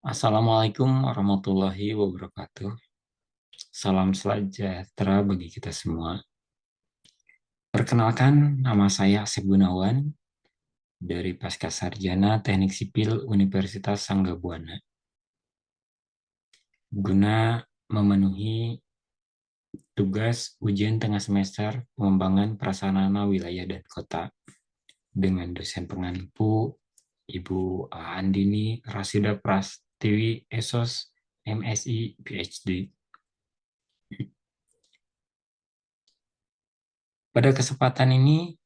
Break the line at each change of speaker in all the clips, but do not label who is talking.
Assalamualaikum warahmatullahi wabarakatuh. Salam sejahtera bagi kita semua. Perkenalkan, nama saya Asep Gunawan dari Pascasarjana Teknik Sipil Universitas Sangga Buana. Guna memenuhi tugas ujian tengah semester pengembangan prasarana wilayah dan kota dengan dosen pengampu Ibu Andini Rasida Prastiwi Esos, MSI, PhD. Pada kesempatan ini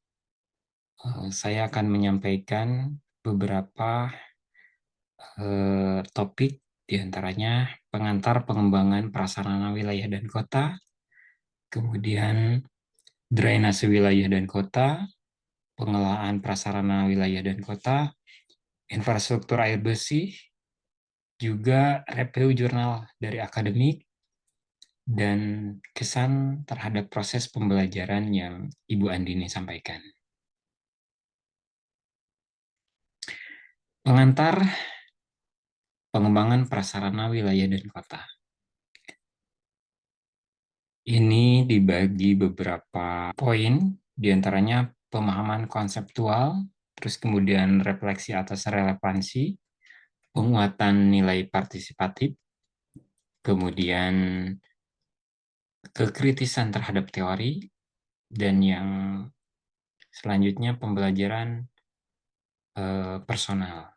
saya akan menyampaikan beberapa topik, diantaranya pengantar pengembangan prasarana wilayah dan kota, kemudian drainase wilayah dan kota, pengelolaan prasarana wilayah dan kota, infrastruktur air bersih, juga review jurnal dari akademik, dan kesan terhadap proses pembelajaran yang Ibu Andini sampaikan. Pengantar pengembangan prasarana wilayah dan kota. Ini dibagi beberapa poin, diantaranya pemahaman konseptual, terus kemudian refleksi atas relevansi, penguatan nilai partisipatif, kemudian kekritisan terhadap teori, dan yang selanjutnya pembelajaran personal.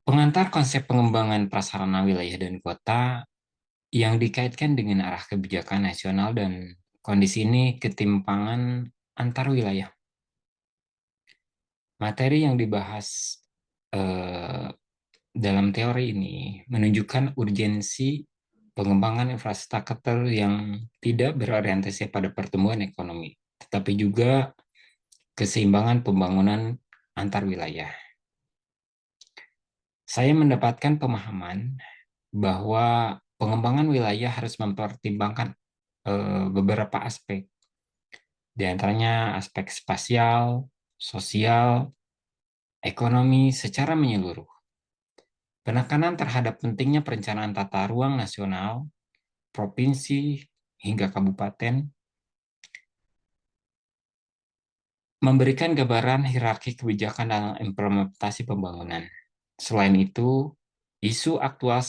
Pengantar konsep pengembangan prasarana wilayah dan kota yang dikaitkan dengan arah kebijakan nasional dan kondisi ini ketimpangan antar wilayah. Materi yang dibahas dalam teori ini menunjukkan urgensi pengembangan infrastruktur yang tidak berorientasi pada pertumbuhan ekonomi, tetapi juga keseimbangan pembangunan antar wilayah. Saya mendapatkan pemahaman bahwa pengembangan wilayah harus mempertimbangkan beberapa aspek, di antaranya aspek spasial, sosial, ekonomi secara menyeluruh. Penekanan terhadap pentingnya perencanaan tata ruang nasional, provinsi, hingga kabupaten, memberikan gambaran hierarki kebijakan dalam implementasi pembangunan. Selain itu, isu aktual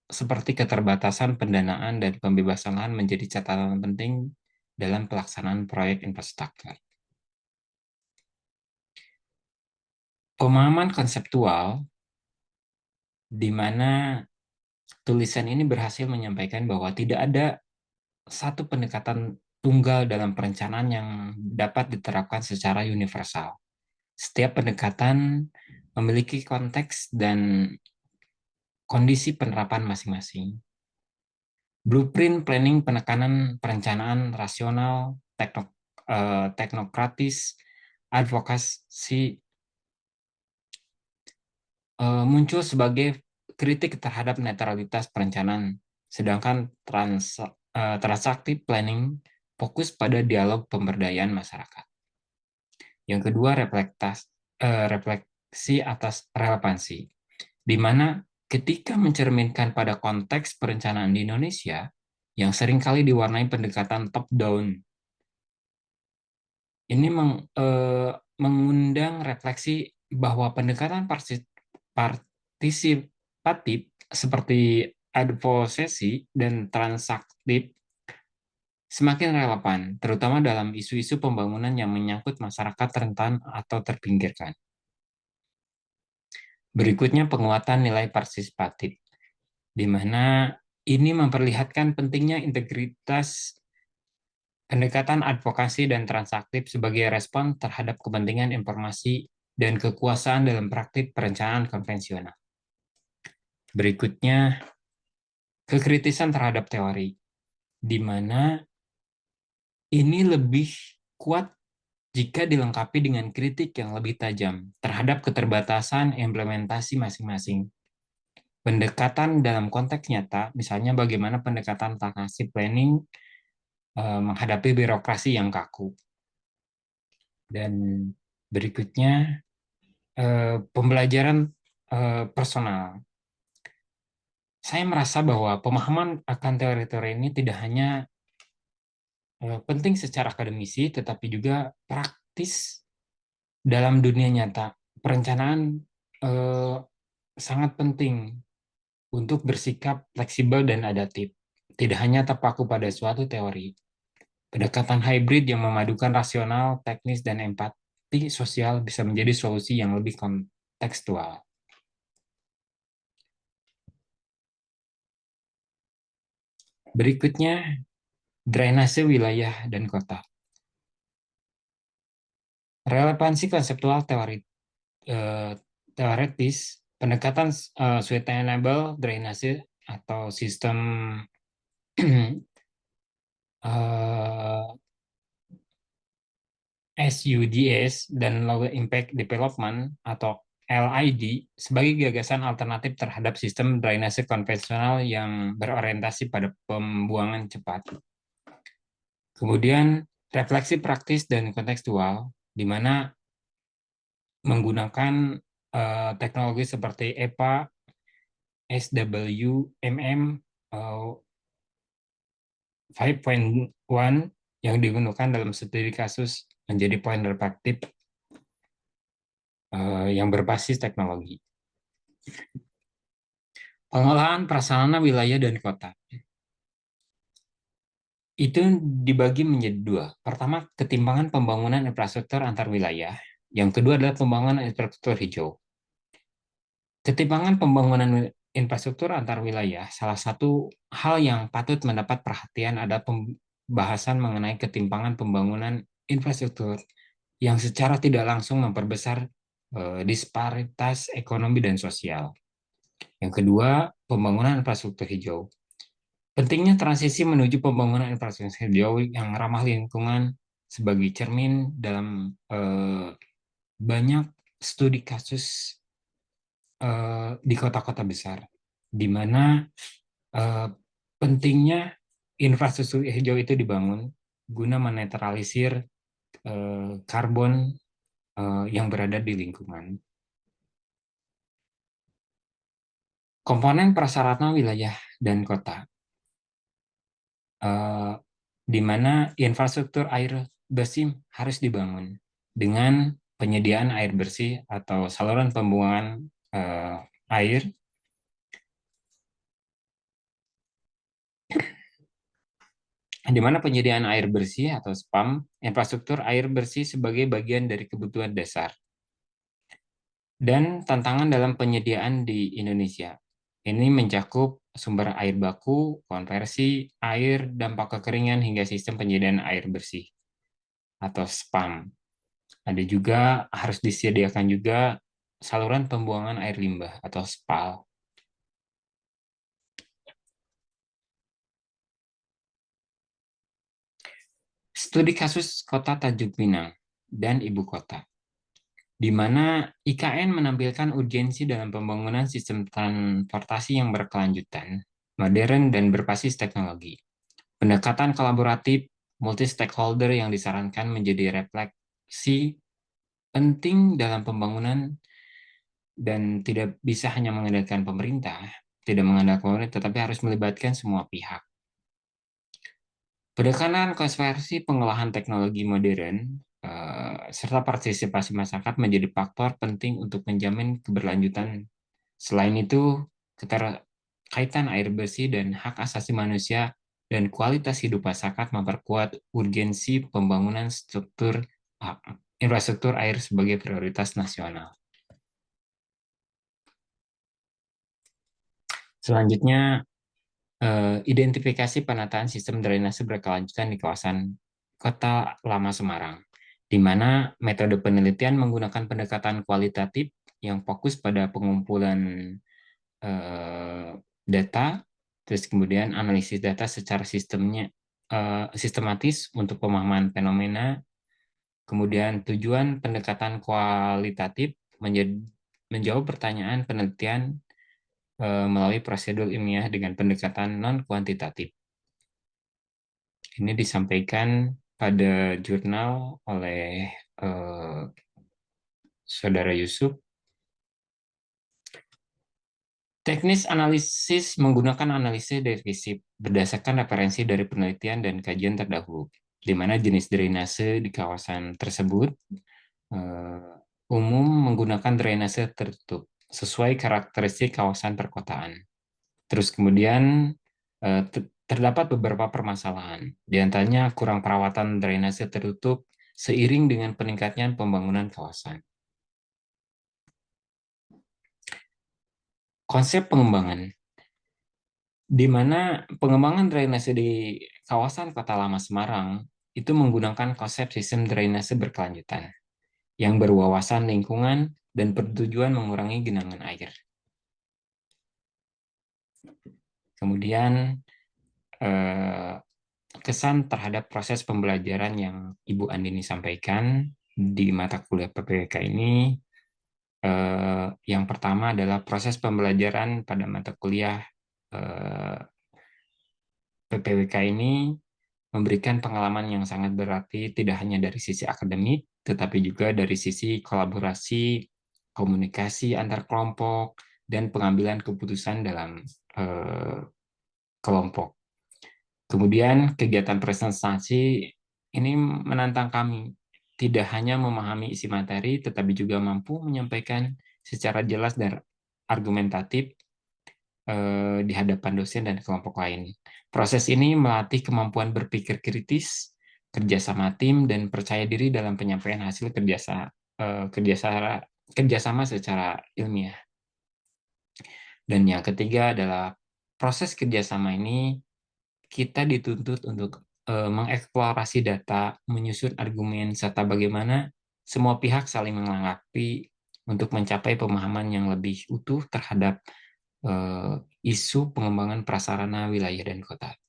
seperti keterbatasan pendanaan dan pembebasan lahan menjadi catatan penting dalam pelaksanaan proyek infrastruktur. Pemahaman konseptual, di mana tulisan ini berhasil menyampaikan bahwa tidak ada satu pendekatan tunggal dalam perencanaan yang dapat diterapkan secara universal. Setiap pendekatan memiliki konteks dan kondisi penerapan masing-masing. Blueprint planning penekanan perencanaan rasional, teknokratis, advokasi muncul sebagai kritik terhadap netralitas perencanaan, sedangkan transaktif planning fokus pada dialog pemberdayaan masyarakat. Yang kedua, refleksi atas relevansi, di mana ketika mencerminkan pada konteks perencanaan di Indonesia yang seringkali diwarnai pendekatan top-down, ini mengundang refleksi bahwa pendekatan partisipatif seperti advokasi dan transaktif semakin relevan, terutama dalam isu-isu pembangunan yang menyangkut masyarakat rentan atau terpinggirkan. Berikutnya penguatan nilai partisipatif, di mana ini memperlihatkan pentingnya integritas pendekatan advokasi dan transaktif sebagai respon terhadap kepentingan informasi dan kekuasaan dalam praktik perencanaan konvensional. Berikutnya, kekritisan terhadap teori, di mana ini lebih kuat jika dilengkapi dengan kritik yang lebih tajam terhadap keterbatasan implementasi masing-masing. Pendekatan dalam konteks nyata, misalnya bagaimana pendekatan takasi planning menghadapi birokrasi yang kaku. Dan berikutnya, pembelajaran personal. Saya merasa bahwa pemahaman akan teori-teori ini tidak hanya penting secara akademisi, tetapi juga praktis dalam dunia nyata. Perencanaan eh, sangat penting untuk bersikap fleksibel dan adaptif, tidak hanya terpaku pada suatu teori. Pendekatan hybrid yang memadukan rasional, teknis, dan empati sosial bisa menjadi solusi yang lebih kontekstual. Berikutnya, drainase wilayah dan kota. Relevansi konseptual eh, teoritis, pendekatan sustainable drainase atau sistem SUDS dan Low Impact Development atau LID sebagai gagasan alternatif terhadap sistem drainase konvensional yang berorientasi pada pembuangan cepat. Kemudian refleksi praktis dan kontekstual, di mana menggunakan teknologi seperti EPA, SWMM, 5.1 yang digunakan dalam studi kasus menjadi poin reflektif yang berbasis teknologi. Pengolahan prasarana wilayah dan kota itu dibagi menjadi dua. Pertama, ketimpangan pembangunan infrastruktur antar wilayah. Yang kedua adalah pembangunan infrastruktur hijau. Ketimpangan pembangunan infrastruktur antar wilayah, salah satu hal yang patut mendapat perhatian adalah pembahasan mengenai ketimpangan pembangunan infrastruktur yang secara tidak langsung memperbesar disparitas ekonomi dan sosial. Yang kedua, pembangunan infrastruktur hijau. Pentingnya transisi menuju pembangunan infrastruktur hijau yang ramah lingkungan sebagai cermin dalam banyak studi kasus di kota-kota besar, di mana eh, pentingnya infrastruktur hijau itu dibangun guna menetralisir karbon yang berada di lingkungan. Komponen prasarana wilayah dan kota, eh, di mana infrastruktur air bersih harus dibangun dengan penyediaan air bersih atau saluran pembuangan air, di mana penyediaan air bersih atau SPAM, infrastruktur air bersih sebagai bagian dari kebutuhan dasar, dan tantangan dalam penyediaan di Indonesia. Ini mencakup sumber air baku, konversi air, dampak kekeringan, hingga sistem penyediaan air bersih atau SPAM. Ada juga harus disediakan juga saluran pembuangan air limbah atau SPAL. Studi kasus Kota Tanjung Pinang dan Ibu Kota, di mana IKN menampilkan urgensi dalam pembangunan sistem transportasi yang berkelanjutan, modern, dan berbasis teknologi. Pendekatan kolaboratif multi-stakeholder yang disarankan menjadi refleksi penting dalam pembangunan dan tidak bisa hanya mengandalkan pemerintah, tidak mengandalkan pemerintah, tetapi harus melibatkan semua pihak. Pendekatan konversi pengolahan teknologi modern serta partisipasi masyarakat menjadi faktor penting untuk menjamin keberlanjutan. Selain itu, keterkaitan air bersih dan hak asasi manusia dan kualitas hidup masyarakat memperkuat urgensi pembangunan infrastruktur air sebagai prioritas nasional. Selanjutnya, identifikasi penataan sistem drainase berkelanjutan di kawasan Kota Lama Semarang, di mana metode penelitian menggunakan pendekatan kualitatif yang fokus pada pengumpulan data, terus kemudian analisis data secara sistematis untuk pemahaman fenomena, kemudian tujuan pendekatan kualitatif menjawab pertanyaan penelitian melalui prosedur ilmiah dengan pendekatan non-kuantitatif. Ini disampaikan pada jurnal oleh Saudara Yusuf Teknis analisis menggunakan analisis deskripsi berdasarkan referensi dari penelitian dan kajian terdahulu, di mana jenis drainase di kawasan tersebut eh, umum menggunakan drainase tertutup sesuai karakteristik kawasan perkotaan. Terus kemudian terdapat beberapa permasalahan, di antaranya kurang perawatan drainase tertutup seiring dengan peningkatnya pembangunan kawasan. Konsep pengembangan, di mana pengembangan drainase di kawasan Kota Lama Semarang itu menggunakan konsep sistem drainase berkelanjutan yang berwawasan lingkungan dan bertujuan mengurangi genangan air. Kemudian kesan terhadap proses pembelajaran yang Ibu Andini sampaikan di mata kuliah PPWK ini, yang pertama adalah proses pembelajaran pada mata kuliah PPWK ini memberikan pengalaman yang sangat berarti tidak hanya dari sisi akademik, tetapi juga dari sisi kolaborasi, komunikasi antar kelompok, dan pengambilan keputusan dalam kelompok. Kemudian kegiatan presentasi ini menantang kami, tidak hanya memahami isi materi, tetapi juga mampu menyampaikan secara jelas dan argumentatif di hadapan dosen dan kelompok lain. Proses ini melatih kemampuan berpikir kritis, kerjasama tim, dan percaya diri dalam penyampaian hasil kerjasama secara ilmiah. Dan yang ketiga adalah proses kerjasama ini kita dituntut untuk mengeksplorasi data, menyusun argumen, serta bagaimana semua pihak saling melengkapi untuk mencapai pemahaman yang lebih utuh terhadap isu pengembangan prasarana wilayah dan kota.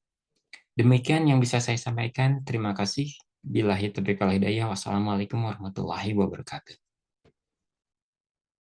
Demikian yang bisa saya sampaikan. Terima kasih. Billahi taufiq wal hidayah. Wassalamualaikum warahmatullahi wabarakatuh.